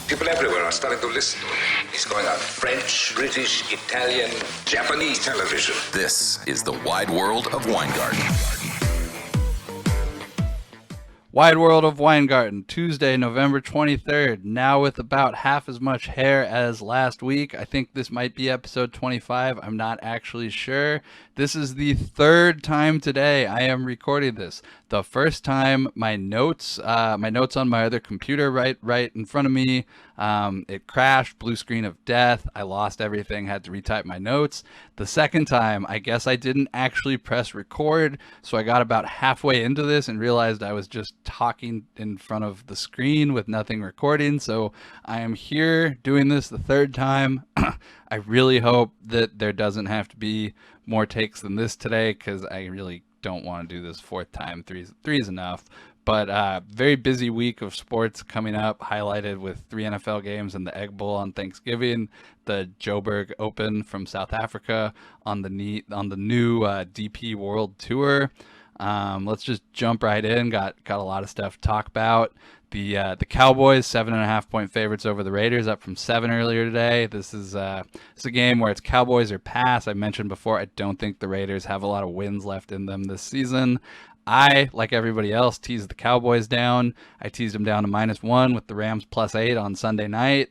People everywhere are starting to listen to him. He's going on French, British, Italian, Japanese television. This is the Wide World of Weingarten. Wide World of Weingarten, Tuesday, November 23rd, now with about half as much hair as last week. I think this might be episode 25. I'm not actually sure. This is the third time today I am recording this. The first time my notes on my other computer right in front of me, it crashed, blue screen of death. I lost everything, had to retype my notes. The second time, I guess I didn't actually press record, so I got about halfway into this and realized I was just talking in front of the screen with nothing recording. So I am here doing this the third time. I really hope that there doesn't have to be more takes than this today, because I really don't want to do this fourth time. Three is enough. But very busy week of sports coming up, highlighted with 3 NFL games and the Egg Bowl on Thanksgiving, the Joburg Open from South Africa on the new DP World Tour. Let's just jump right in. Got a lot of stuff to talk about. The Cowboys 7.5-point favorites over the Raiders, up from 7 earlier today. This is a game where it's Cowboys or pass. I mentioned before, I don't think the Raiders have a lot of wins left in them this season. I, like everybody else, teased the Cowboys down. I teased them down to -1 with the Rams +8 on Sunday night.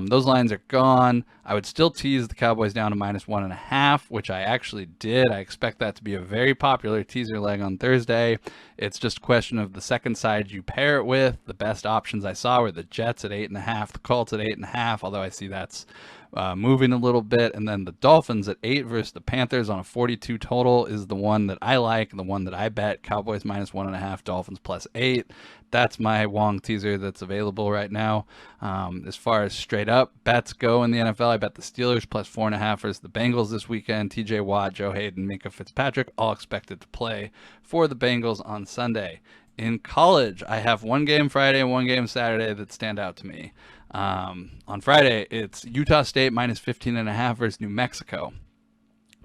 Those lines are gone. I would still tease the Cowboys down to -1.5, which I actually did. I expect that to be a very popular teaser leg on Thursday. It's just a question of the second side you pair it with. The best options I saw were the Jets at 8.5, the Colts at 8.5, although I see that's moving a little bit, and then the Dolphins at 8 versus the Panthers on a 42 total is the one that I like, and the one that I bet. Cowboys -1.5, Dolphins +8. That's my Wong teaser that's available right now. As far as straight up bets go in the NFL, I bet the Steelers +4.5 versus the Bengals this weekend. TJ Watt, Joe Hayden, Minka Fitzpatrick all expected to play for the Bengals on Sunday. In college, I have one game Friday and one game Saturday that stand out to me. On Friday, it's Utah State -15.5 versus New Mexico.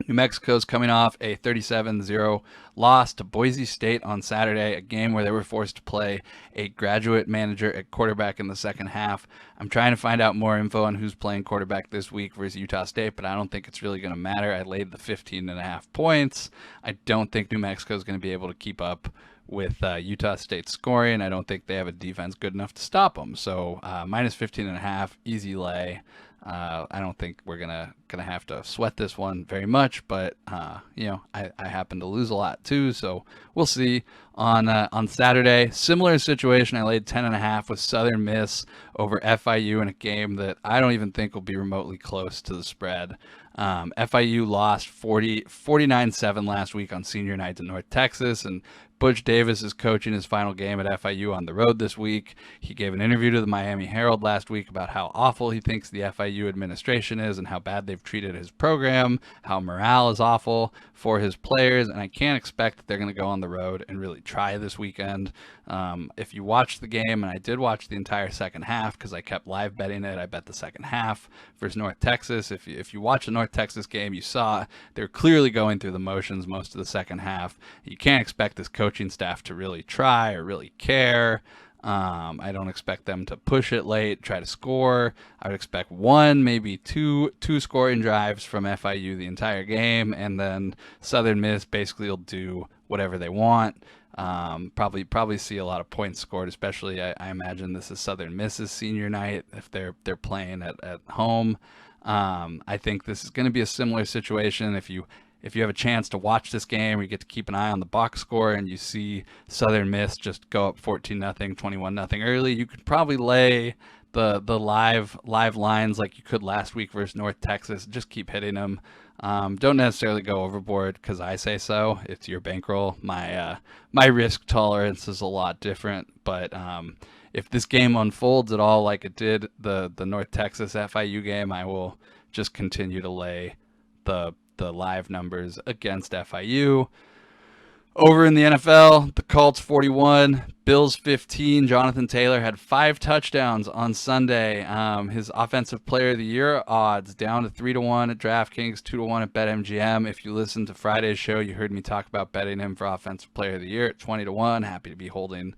New Mexico's coming off a 37-0 loss to Boise State on Saturday, a game where they were forced to play a graduate manager at quarterback in the second half. I'm trying to find out more info on who's playing quarterback this week versus Utah State, but I don't think it's really going to matter. I laid the 15.5 points. I don't think New Mexico's going to be able to keep up with Utah State scoring. I don't think they have a defense good enough to stop them. So -15.5, easy lay. I don't think we're gonna have to sweat this one very much, but I happen to lose a lot too, so we'll see. On Saturday, similar situation. I laid 10.5 with Southern Miss over FIU in a game that I don't even think will be remotely close to the spread. FIU lost 49-7 last week on senior night to North Texas, and Butch Davis is coaching his final game at FIU on the road this week. He gave an interview to the Miami Herald last week about how awful he thinks the FIU administration is and how bad they've treated his program, how morale is awful for his players, and I can't expect that they're going to go on the road and really try this weekend. If you watch the game, and I did watch the entire second half because I kept live betting it, I bet the second half versus North Texas. If you watch the North Texas game, you saw they're clearly going through the motions most of the second half. You can't expect this coaching staff to really try or really care. I don't expect them to push it late, try to score. I would expect one, maybe two scoring drives from FIU the entire game, and then Southern Miss basically will do whatever they want. Probably see a lot of points scored, especially I imagine this is Southern Miss's senior night if they're playing at home. I think this is going to be a similar situation. If you have a chance to watch this game, or you get to keep an eye on the box score and you see Southern Miss just go up 14-0, 21-0 early, you could probably lay the live lines like you could last week versus North Texas. Just keep hitting them. Don't necessarily go overboard because I say so. It's your bankroll. My risk tolerance is a lot different, but if this game unfolds at all like it did the North Texas FIU game, I will just continue to lay the live numbers against FIU. Over in the NFL, the Colts 41, Bills 15. Jonathan Taylor had 5 touchdowns on Sunday. His Offensive Player of the Year odds down to 3-1 at DraftKings, 2-1 at BetMGM. If you listened to Friday's show, you heard me talk about betting him for Offensive Player of the Year at 20-1. Happy to be holding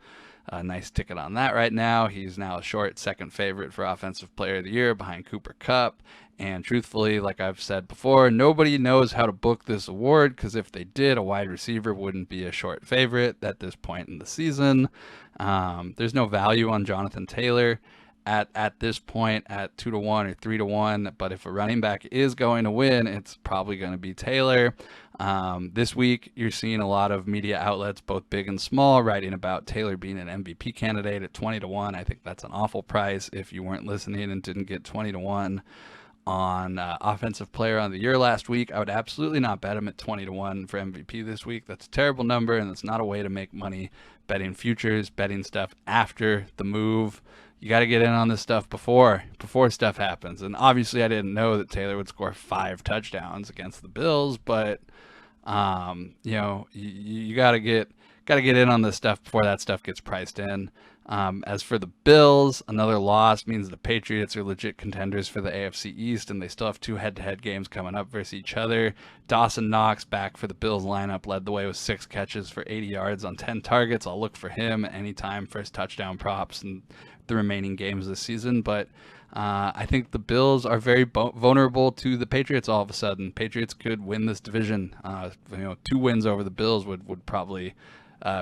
a nice ticket on that right now. He's now a short second favorite for Offensive Player of the Year behind Cooper Kupp. And truthfully, like I've said before, nobody knows how to book this award, because if they did, a wide receiver wouldn't be a short favorite at this point in the season. There's no value on Jonathan Taylor at this point at 2-1 or 3-1, but if a running back is going to win, it's probably going to be Taylor. This week, you're seeing a lot of media outlets, both big and small, writing about Taylor being an MVP candidate at 20-1. I think that's an awful price. If you weren't listening and didn't get 20-1 on Offensive Player of the Year last week, I would absolutely not bet him at 20-1 for MVP this week. That's a terrible number, and it's not a way to make money betting futures, betting stuff after the move. You got to get in on this stuff before stuff happens. And obviously, I didn't know that Taylor would score 5 touchdowns against the Bills, but you got to get in on this stuff before that stuff gets priced in. As for the Bills, another loss means the Patriots are legit contenders for the AFC East, and they still have 2 head-to-head games coming up versus each other. Dawson Knox, back for the Bills lineup, led the way with 6 catches for 80 yards on 10 targets. I'll look for him anytime for his touchdown props and the remaining games this season, but I think the Bills are very vulnerable to the Patriots all of a sudden. Patriots could win this division. 2 wins over the Bills would probably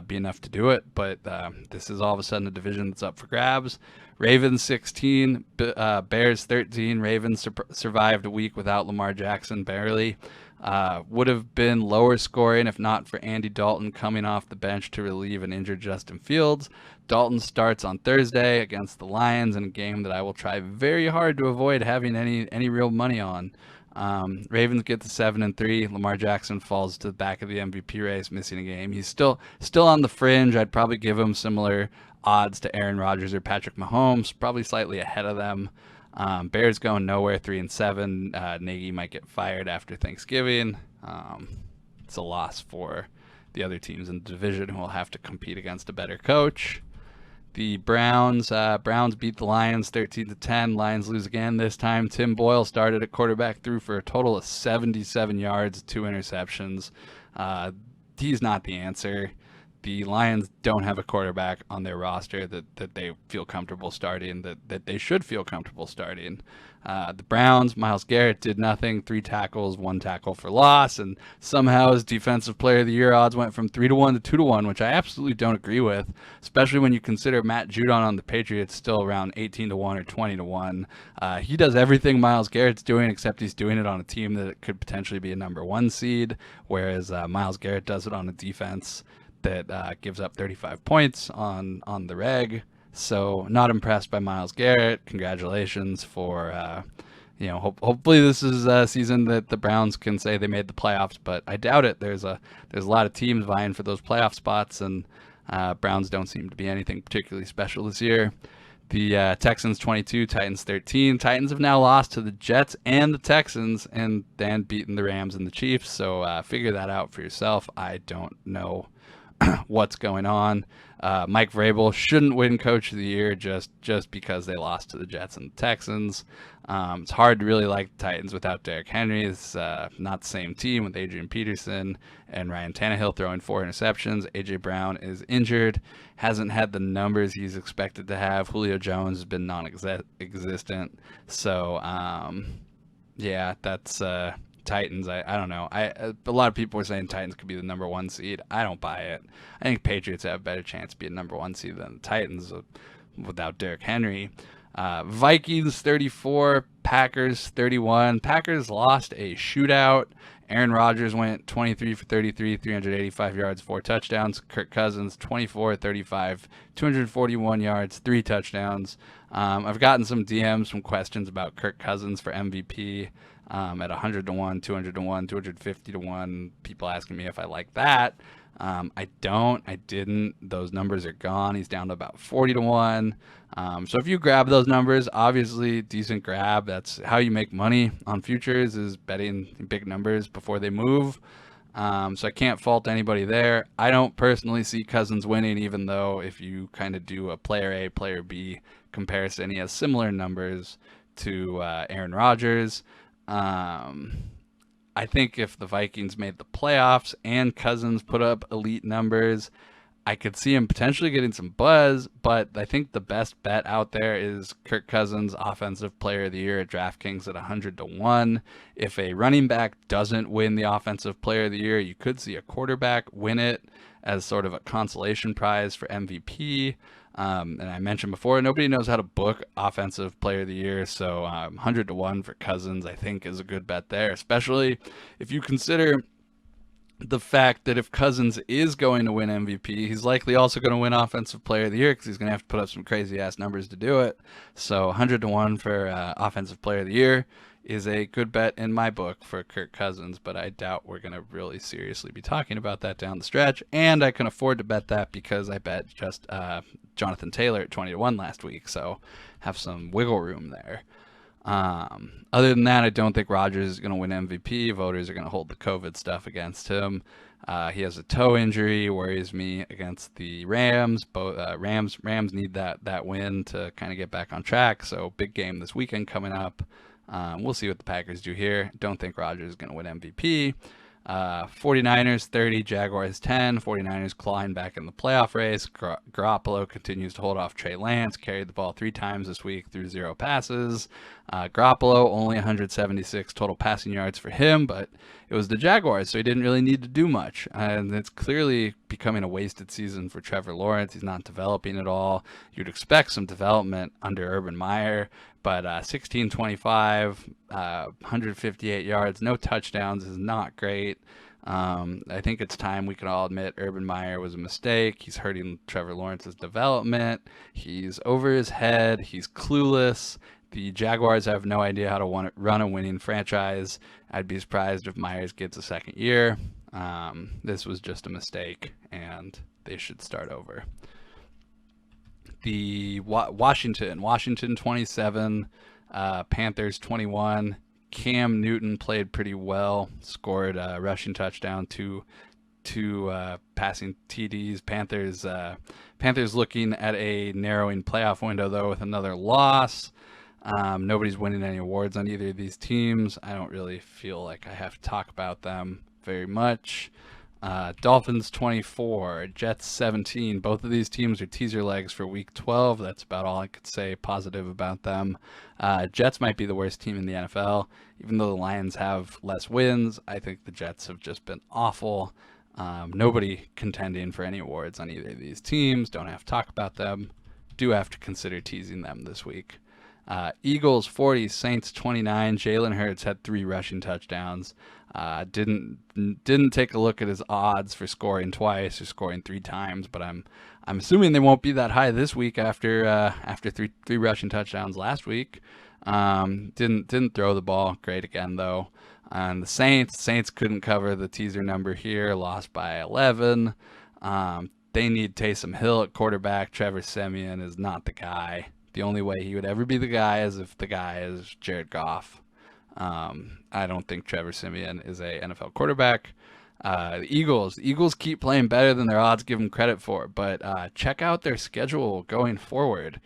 be enough to do it, but this is all of a sudden a division that's up for grabs. Ravens 16, Bears 13. Ravens survived a week without Lamar Jackson, barely. Would have been lower scoring if not for Andy Dalton coming off the bench to relieve an injured Justin Fields. Dalton starts on Thursday against the Lions in a game that I will try very hard to avoid having any real money on. Ravens get to 7-3. Lamar Jackson falls to the back of the MVP race, missing a game. He's still on the fringe. I'd probably give him similar odds to Aaron Rodgers or Patrick Mahomes, probably slightly ahead of them. Bears going nowhere, 3-7. Nagy might get fired after Thanksgiving. It's a loss for the other teams in the division who will have to compete against a better coach. The Browns beat the Lions 13-10. Lions lose again this time. Tim Boyle started at quarterback, threw for a total of 77 yards, 2 interceptions. He's not the answer. The Lions don't have a quarterback on their roster that they feel comfortable starting, that they should feel comfortable starting. The Browns, Myles Garrett did nothing, 3 tackles, 1 tackle for loss, and somehow his Defensive Player of the Year odds went from 3-1 to 2-1, which I absolutely don't agree with, especially when you consider Matt Judon on the Patriots still around 18-1 or 20-1. He does everything Myles Garrett's doing, except he's doing it on a team that could potentially be a number 1 seed, whereas Myles Garrett does it on a defense that gives up 35 points on the reg. So not impressed by Myles Garrett. Congratulations for, hopefully this is a season that the Browns can say they made the playoffs, but I doubt it. There's a lot of teams vying for those playoff spots, and Browns don't seem to be anything particularly special this year. The Texans 22, Titans 13. Titans have now lost to the Jets and the Texans, and then beaten the Rams and the Chiefs. So figure that out for yourself. I don't know what's going on. Mike Vrabel shouldn't win Coach of the Year just because they lost to the Jets and the Texans. It's hard to really like the Titans without Derrick Henry. It's not the same team with Adrian Peterson and Ryan Tannehill throwing 4 interceptions. A.J. Brown is injured, hasn't had the numbers he's expected to have. Julio Jones has been non-existent. So, that's Titans. I don't know. A lot of people are saying Titans could be the number 1 seed. I don't buy it. I think Patriots have a better chance to be a number 1 seed than the Titans without Derrick Henry. Vikings 34, Packers 31. Packers lost a shootout. Aaron Rodgers went 23 for 33, 385 yards, 4 touchdowns. Kirk Cousins 24, 35, 241 yards, 3 touchdowns. I've gotten some DMs, some questions about Kirk Cousins for MVP. At 100-1, 200-1, 250-1. People asking me if I like that. I don't. I didn't. Those numbers are gone. He's down to about 40-1. So if you grab those numbers, obviously decent grab. That's how you make money on futures, is betting big numbers before they move. So I can't fault anybody there. I don't personally see Cousins winning, even though if you kind of do a player A, player B comparison, he has similar numbers to Aaron Rodgers. I think if the Vikings made the playoffs and Cousins put up elite numbers, I could see him potentially getting some buzz, but I think the best bet out there is Kirk Cousins, Offensive Player of the Year at DraftKings at 100-1. If a running back doesn't win the Offensive Player of the Year, you could see a quarterback win it as sort of a consolation prize for MVP. And I mentioned before, nobody knows how to book Offensive Player of the Year, so 100-1 for Cousins, I think, is a good bet there, especially if you consider the fact that if Cousins is going to win MVP, he's likely also going to win Offensive Player of the Year because he's going to have to put up some crazy-ass numbers to do it. So 100-1 for Offensive Player of the Year is a good bet in my book for Kirk Cousins, but I doubt we're going to really seriously be talking about that down the stretch, and I can afford to bet that because I bet just Jonathan Taylor at 20-1 last week, so have some wiggle room there. Other than that, I don't think Rodgers is going to win MVP. Voters are going to hold the COVID stuff against him. He has a toe injury, worries me against the Rams. Both Rams need that win to kind of get back on track. So big game this weekend coming up. We'll see what the Packers do here. Don't think Rodgers is going to win MVP. 49ers 30, Jaguars 10. 49ers clawing back in the playoff race. Garoppolo continues to hold off Trey Lance, carried the ball 3 times this week through 0 passes. Garoppolo only 176 total passing yards for him, but it was the Jaguars, so he didn't really need to do much. And it's clearly becoming a wasted season for Trevor Lawrence. He's not developing at all. You'd expect some development under Urban Meyer, but 16-25, 158 yards, no touchdowns is not great. I think it's time we can all admit Urban Meyer was a mistake. He's hurting Trevor Lawrence's development. He's over his head. He's clueless. The Jaguars have no idea how to run a winning franchise. I'd be surprised if Myers gets a second year. This was just a mistake, and they should start over. The Washington 27, Panthers 21. Cam Newton played pretty well, scored a rushing touchdown, two passing TDs. Panthers looking at a narrowing playoff window though with another loss. Nobody's winning any awards on either of these teams. I don't really feel like I have to talk about them very much. Dolphins 24, Jets 17. Both of these teams are teaser legs for Week 12. That's about all I could say positive about them. Jets might be the worst team in the NFL. Even though the Lions have less wins, I think the Jets have just been awful. Nobody contending for any awards on either of these teams. Don't have to talk about them. Do have to consider teasing them this week. Eagles 40, Saints 29. Jalen Hurts had 3 rushing touchdowns. Didn't take a look at his odds for scoring twice or scoring 3 times, but I'm assuming they won't be that high this week after three rushing touchdowns last week. Didn't throw the ball great again though. And the Saints couldn't cover the teaser number here, lost by 11. They need Taysom Hill at quarterback. Trevor Siemian is not the guy. The only way he would ever be the guy is if the guy is Jared Goff. I don't think Trevor Siemian is a NFL quarterback. The Eagles keep playing better than their odds give them credit for, but check out their schedule going forward.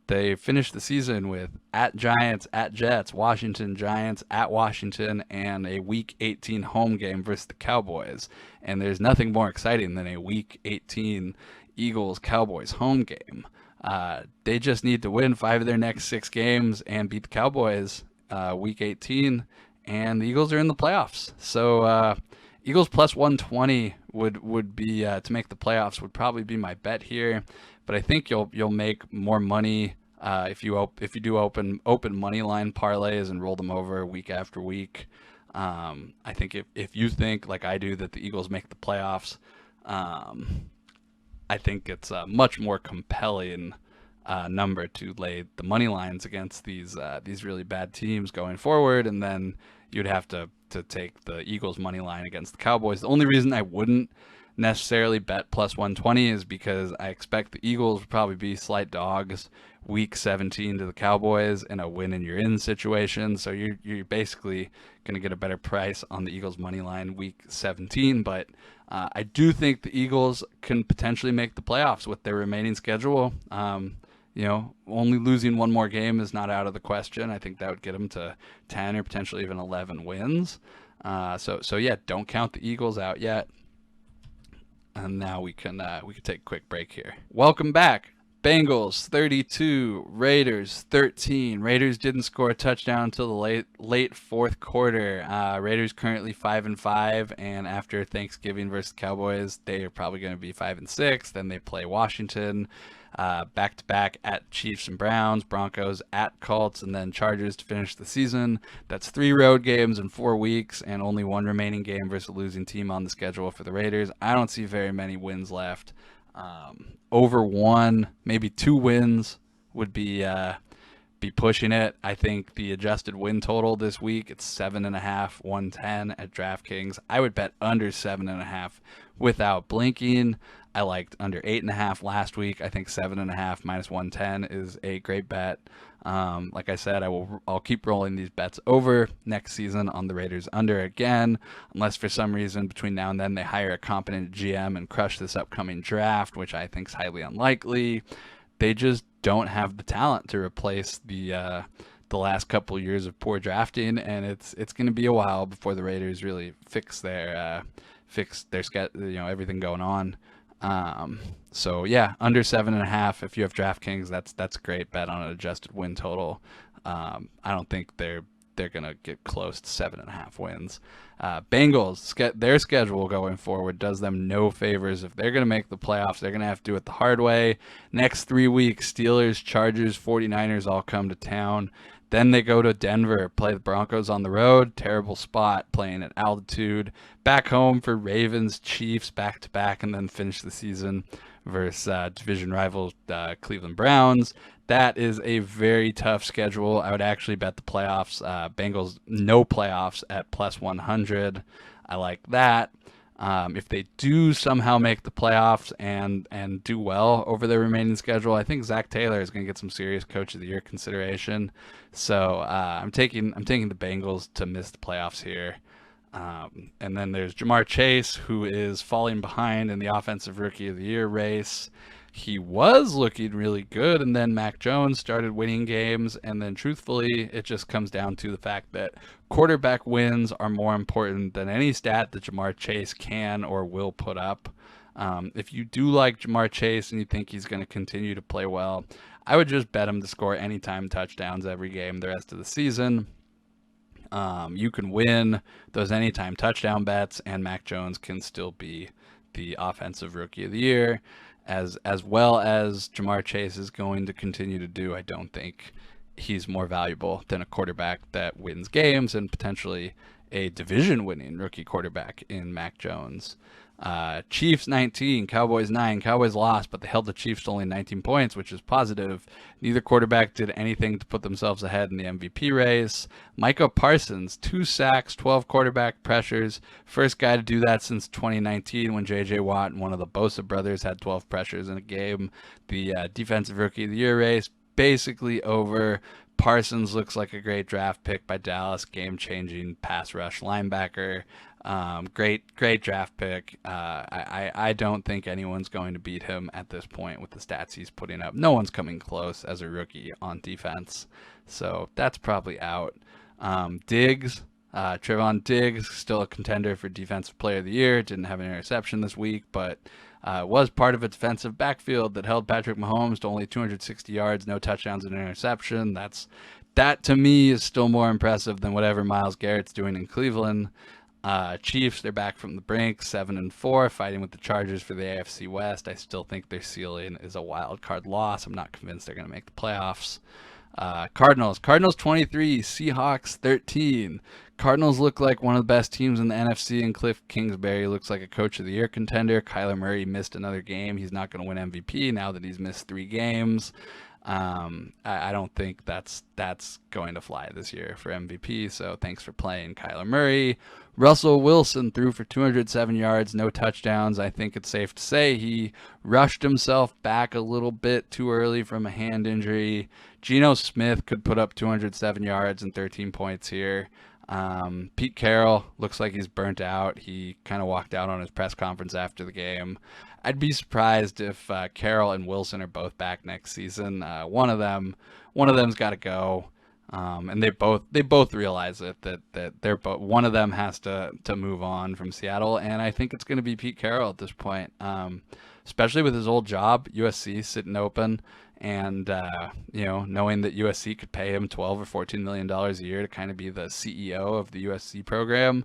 They finished the season with at Giants, at Jets, Washington Giants, at Washington, and a Week 18 home game versus the Cowboys. And there's nothing more exciting than a Week 18 Eagles-Cowboys home game. They just need to win 5 of their next 6 games and beat the Cowboys Week 18, and the Eagles are in the playoffs. So Eagles plus 120 would be to make the playoffs would probably be my bet here. But I think you'll make more money if you do open money line parlays and roll them over week after week. I think if you think like I do that the Eagles make the playoffs, I think it's a much more compelling number to lay the money lines against these really bad teams going forward, and then you'd have to take the Eagles money line against the Cowboys. The only reason I wouldn't necessarily bet plus 120 is because I expect the Eagles will probably be slight dogs Week 17 to the Cowboys in a win and you're in situation. So you're basically going to get a better price on the Eagles money line Week 17. But I do think the Eagles can potentially make the playoffs with their remaining schedule. Only losing one more game is not out of the question. I think that would get them to 10 or potentially even 11 wins. So yeah, don't count the Eagles out yet. and now we can take a quick break here. Welcome back. Bengals 32, Raiders 13. Raiders didn't score a touchdown until the late fourth quarter. Raiders currently 5-5, and after Thanksgiving versus Cowboys, they are probably going to be 5-6. Then they play Washington back to back at Chiefs and Browns, Broncos at Colts, and then Chargers to finish the season. That's 3 road games in 4 weeks, and only 1 remaining game versus a losing team on the schedule for the Raiders. I don't see very many wins left. Over 1, maybe 2 wins would be pushing it. I think the adjusted win total this week, it's 7.5, 110 at DraftKings. I would bet under 7.5 without blinking. I liked under 8.5 last week. I think 7.5 minus 110 is a great bet. Like I said, I'll keep rolling these bets over next season on the Raiders under again, unless for some reason between now and then they hire a competent GM and crush this upcoming draft, which I think is highly unlikely. They just don't have the talent to replace the last couple years of poor drafting, and it's going to be a while before the Raiders really fix their everything going on. So yeah, under 7.5. If you have DraftKings, that's a great bet on an adjusted win total. I don't think they're gonna get close to 7.5 wins. Bengals, their schedule going forward does them no favors. If they're gonna make the playoffs, they're gonna have to do it the hard way. Next 3 weeks, Steelers, Chargers, 49ers all come to town. Then they go to Denver, play the Broncos on the road. Terrible spot, playing at altitude. Back home for Ravens, Chiefs, back-to-back, and then finish the season versus division rival Cleveland Browns. That is a very tough schedule. I would actually bet the playoffs. Bengals, no playoffs at plus 100. I like that. If they do somehow make the playoffs and do well over their remaining schedule, I think Zach Taylor is going to get some serious Coach of the Year consideration. So I'm taking the Bengals to miss the playoffs here. And then there's Jamar Chase, who is falling behind in the Offensive Rookie of the Year race. He was looking really good, and then Mac Jones started winning games, and then truthfully, it just comes down to the fact that quarterback wins are more important than any stat that Jamar Chase can or will put up. If you do like Jamar Chase and you think he's going to continue to play well, I would just bet him to score anytime touchdowns every game the rest of the season. You can win those anytime touchdown bets, and Mac Jones can still be the Offensive Rookie of the Year. As well as Jamar Chase is going to continue to do, I don't think he's more valuable than a quarterback that wins games and potentially a division-winning rookie quarterback in Mac Jones. Chiefs 19, Cowboys 9. Cowboys lost, but they held the Chiefs to only 19 points, which is positive. Neither quarterback did anything to put themselves ahead in the MVP race. Micah Parsons, 2 sacks, 12 quarterback pressures. First guy to do that since 2019 when J.J. Watt and one of the Bosa brothers had 12 pressures in a game. The Defensive Rookie of the Year race basically over. Parsons looks like a great draft pick by Dallas, game-changing pass rush linebacker. Great draft pick. I don't think anyone's going to beat him at this point with the stats he's putting up. No one's coming close as a rookie on defense, so that's probably out. Diggs, Trevon Diggs, still a contender for Defensive Player of the Year. Didn't have an interception this week, but was part of a defensive backfield that held Patrick Mahomes to only 260 yards, no touchdowns and an interception. That to me is still more impressive than whatever Myles Garrett's doing in Cleveland. Chiefs, they're back from the brink, 7-4, fighting with the Chargers for the AFC West. I still think their ceiling is a wild card loss. I'm not convinced they're going to make the playoffs. Cardinals 23, Seahawks 13. Cardinals look like one of the best teams in the NFC, and Cliff Kingsbury looks like a Coach of the Year contender. Kyler Murray missed another game. He's not going to win MVP now that he's missed 3 games. I don't think that's going to fly this year for MVP, so thanks for playing, Kyler Murray. Russell Wilson threw for 207 yards, no touchdowns. I think it's safe to say he rushed himself back a little bit too early from a hand injury. Geno Smith could put up 207 yards and 13 points here. Pete Carroll looks like he's burnt out. He kind of walked out on his press conference after the game. I'd be surprised if Carroll and Wilson are both back next season. One of them's got to go. And they both realize it, that they're both, one of them has to move on from Seattle, and I think it's going to be Pete Carroll at this point, especially with his old job, USC, sitting open, and knowing that USC could pay him $12 or $14 million a year to kind of be the CEO of the USC program.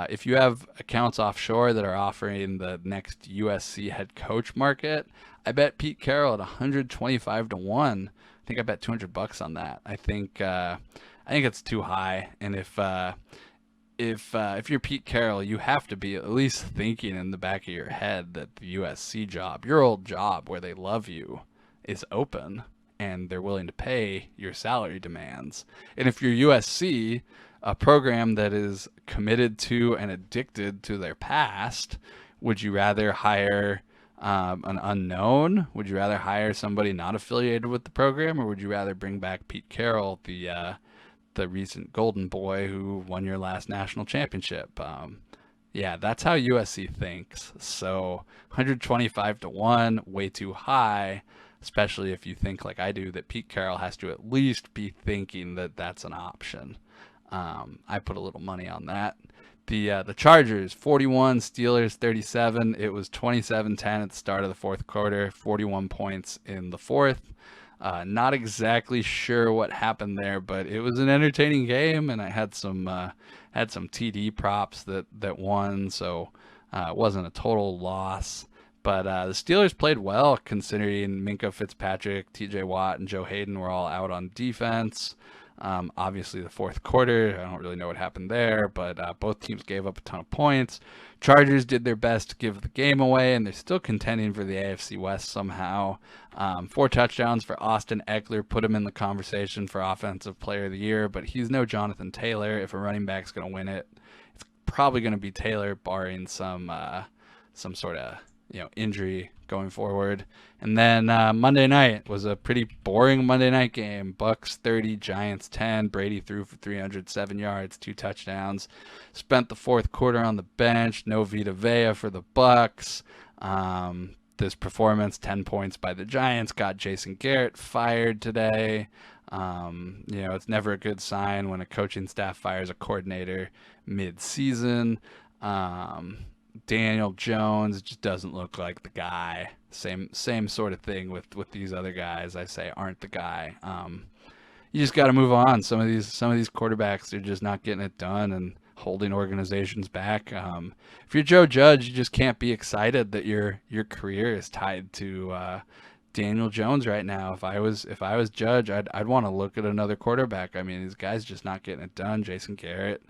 If you have accounts offshore that are offering the next USC head coach market, I bet Pete Carroll at 125 to 1. I think I bet $200 on that. I think it's too high. And if you're Pete Carroll, you have to be at least thinking in the back of your head that the USC job, your old job where they love you, is open and they're willing to pay your salary demands. And if you're USC, a program that is committed to and addicted to their past, would you rather hire an unknown? Would you rather hire somebody not affiliated with the program, or would you rather bring back Pete Carroll, the recent Golden Boy who won your last national championship? Yeah, that's how USC thinks. So 125 to 1, way too high, especially if you think like I do that Pete Carroll has to at least be thinking that that's an option. I put a little money on that. The Chargers 41, Steelers 37. It was 27-10 at the start of the fourth quarter, 41 points in the fourth. Not exactly sure what happened there, but it was an entertaining game, and I had some TD props that won, so it wasn't a total loss. But the Steelers played well, considering Minkah Fitzpatrick, TJ Watt, and Joe Hayden were all out on defense. Obviously the fourth quarter, I don't really know what happened there, but both teams gave up a ton of points. Chargers did their best to give the game away, and they're still contending for the AFC West somehow. 4 touchdowns for Austin Eckler put him in the conversation for Offensive Player of the Year, but he's no Jonathan Taylor. If a running back's going to win it, it's probably going to be Taylor, barring some sort of injury going forward. And then Monday night was a pretty boring Monday night game. Bucks 30, Giants 10. Brady threw for 307 yards, 2 touchdowns. Spent the fourth quarter on the bench. No Vita Vea for the Bucks. This performance, 10 points by the Giants, got Jason Garrett fired today. It's never a good sign when a coaching staff fires a coordinator mid-season. Daniel Jones just doesn't look like the guy. Same sort of thing with these other guys I say aren't the guy. You just got to move on. Some of these quarterbacks are just not getting it done and holding organizations back. If you're Joe Judge, you just can't be excited that your career is tied to Daniel Jones right now. If I was Judge, I'd want to look at another quarterback. I mean, these guys just not getting it done. Jason Garrett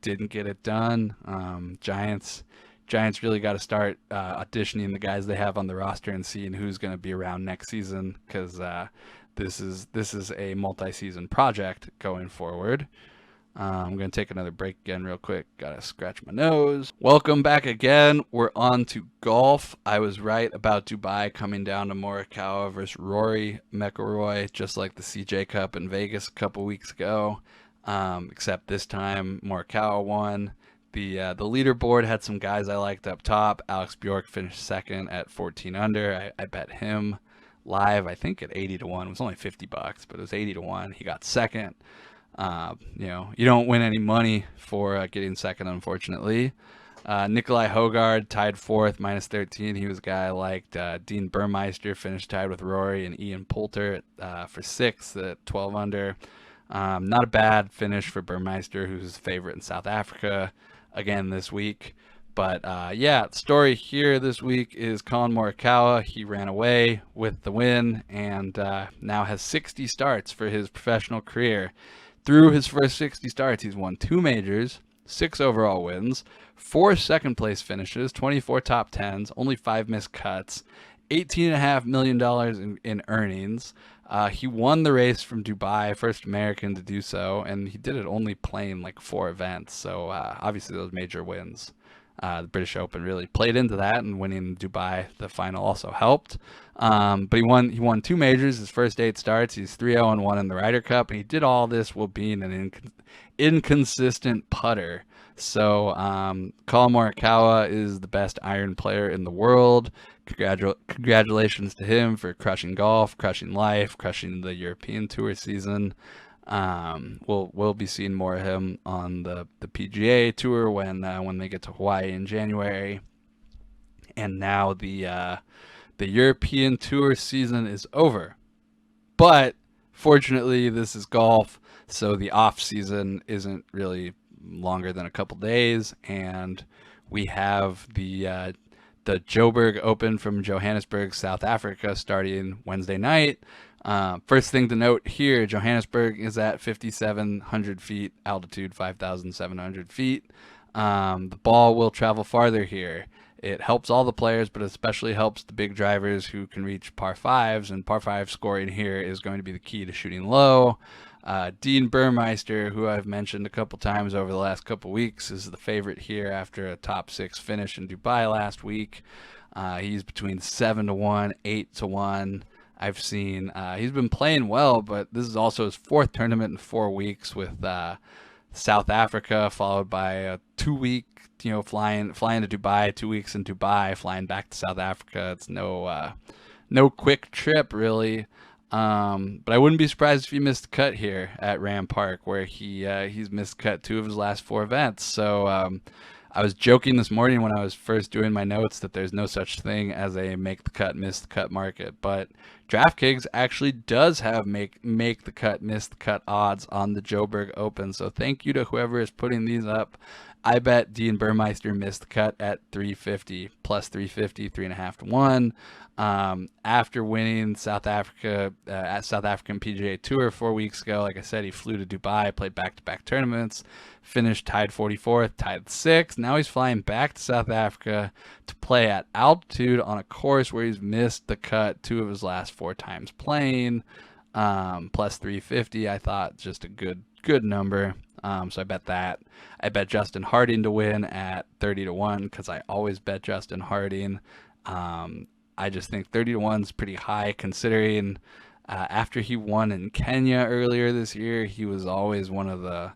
didn't get it done. Giants really got to start auditioning the guys they have on the roster and seeing who's going to be around next season, because this is a multi-season project going forward. I'm going to take another break again real quick. Got to scratch my nose. Welcome back again. We're on to golf. I was right about Dubai coming down to Morikawa versus Rory McIlroy, just like the CJ Cup in Vegas a couple weeks ago, except this time Morikawa won. The leaderboard had some guys I liked up top. Alex Bjork finished second at 14 under. I bet him live, I think at 80 to 1. It was only $50, but it was 80 to 1. He got second. You don't win any money for getting second, unfortunately. Nikolai Hogard tied fourth, minus 13. He was a guy I liked. Dean Burmeister finished tied with Rory, and Ian Poulter for sixth at 12 under. Not a bad finish for Burmeister, who's a favorite in South Africa again this week. But the story here this week is Colin Morikawa. He ran away with the win and now has 60 starts for his professional career. Through his first 60 starts, he's won 2 majors, 6 overall wins, 4 second place finishes, 24 top 10s, only 5 missed cuts, $18.5 million in earnings. He won the race from Dubai, first American to do so, and he did it only playing like 4 events. So obviously those major wins, the British Open really played into that, and winning Dubai, the final, also helped. But he won 2 majors, his first 8 starts. He's 3-0-1 in the Ryder Cup, and he did all this while being an inconsistent putter. So Colin Morikawa is the best iron player in the world. Congratulations to him for crushing golf, crushing life, crushing the European Tour season. We'll be seeing more of him on the PGA Tour when they get to Hawaii in January. And now the European Tour season is over. But fortunately, this is golf, so the off season isn't really longer than a couple days, and we have the Joburg Open from Johannesburg, South Africa, starting Wednesday night. First thing to note here, Johannesburg is at 5,700 feet altitude, 5,700 feet. The ball will travel farther here. It helps all the players, but especially helps the big drivers who can reach par fives, and par five scoring here is going to be the key to shooting low. Dean Burmeister, who I've mentioned a couple times over the last couple weeks, is the favorite here after a top 6 finish in Dubai last week. He's between 7-1, 8-1. I've seen he's been playing well, but this is also his 4th tournament in 4 weeks with South Africa, followed by a 2-week, flying to Dubai, 2 weeks in Dubai, flying back to South Africa. It's no quick trip really. But I wouldn't be surprised if he missed the cut here at Ram Park, where he's missed cut 2 of his last 4 events. So I was joking this morning when I was first doing my notes that there's no such thing as a make the cut, miss the cut market, but DraftKings actually does have make the cut, miss the cut odds on the Joburg Open. So thank you to whoever is putting these up. I bet Dean Burmeister missed the cut at 350, plus 350, 3.5 to 1. After winning South Africa at South African PGA Tour 4 weeks ago, like I said, he flew to Dubai, played back-to-back tournaments, finished tied 44th, tied 6th. Now he's flying back to South Africa to play at altitude on a course where he's missed the cut 2 of his last 4 times playing. Plus 350, I thought just a good number. So I bet that. I bet Justin Harding to win at 30-1 because I always bet Justin Harding. I just think 30-1 is pretty high considering after he won in Kenya earlier this year, he was always one of the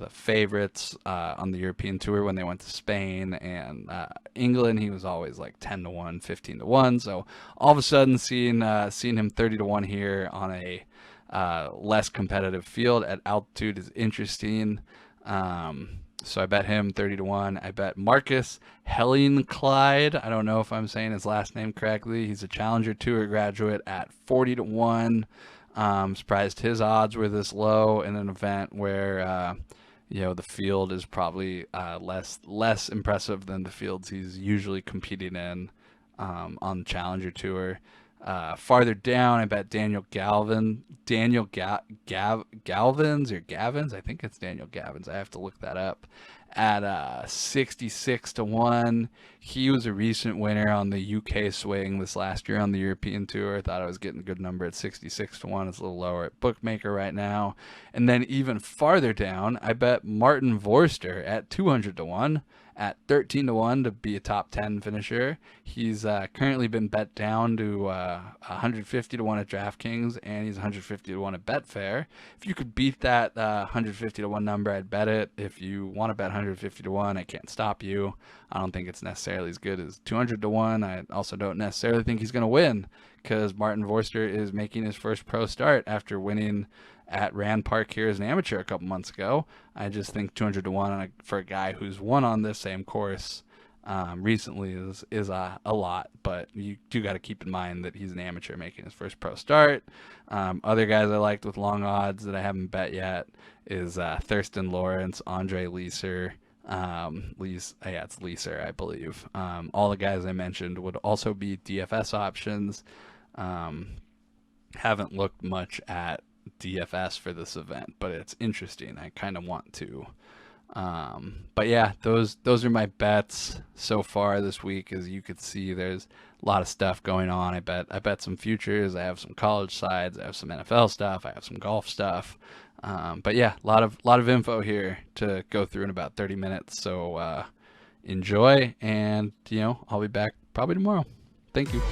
favorites on the European Tour when they went to Spain and England. He was always like 10-1, 15-1. So all of a sudden, seeing him 30-1 here on a less competitive field at altitude is interesting. So I bet him 30-1. I bet Marcus Helling-Clyde. I don't know if I'm saying his last name correctly. He's a Challenger Tour graduate at 40-1. Surprised his odds were this low in an event where the field is probably less impressive than the fields he's usually competing in on the Challenger Tour. Farther down, I bet Daniel Gavins, or Gavins, I think it's Daniel Gavins. I have to look that up. At 66-1. He was a recent winner on the UK swing this last year on the European Tour. I thought I was getting a good number at 66-1. It's a little lower at Bookmaker right now. And then even farther down, I bet Martin Vorster at 200-1. At 13-1 to be a top 10 finisher. He's currently been bet down to 150-1 at DraftKings, and he's 150-1 at Betfair. If you could beat that 150-1 number, I'd bet it. If you want to bet 150-1, I can't stop you. I don't think it's necessarily as good as 200-1. I also don't necessarily think he's going to win because Martin Vorster is making his first pro start after winning at Rand Park here as an amateur a couple months ago. I just think 200-1 for a guy who's won on this same course recently is a lot, but you do got to keep in mind that he's an amateur making his first pro start. Other guys I liked with long odds that I haven't bet yet is Thurston Lawrence, Andre Leeser. It's Leeser, I believe. All the guys I mentioned would also be DFS options. Haven't looked much at DFS for this event, but it's interesting. I kind of want to. But yeah, those are my bets so far this week. As you could see, there's a lot of stuff going on. I bet some futures. I have some college sides. I have some NFL stuff. I have some golf stuff. But yeah, a lot of info here to go through in about 30 minutes. So enjoy, and I'll be back probably tomorrow. Thank you.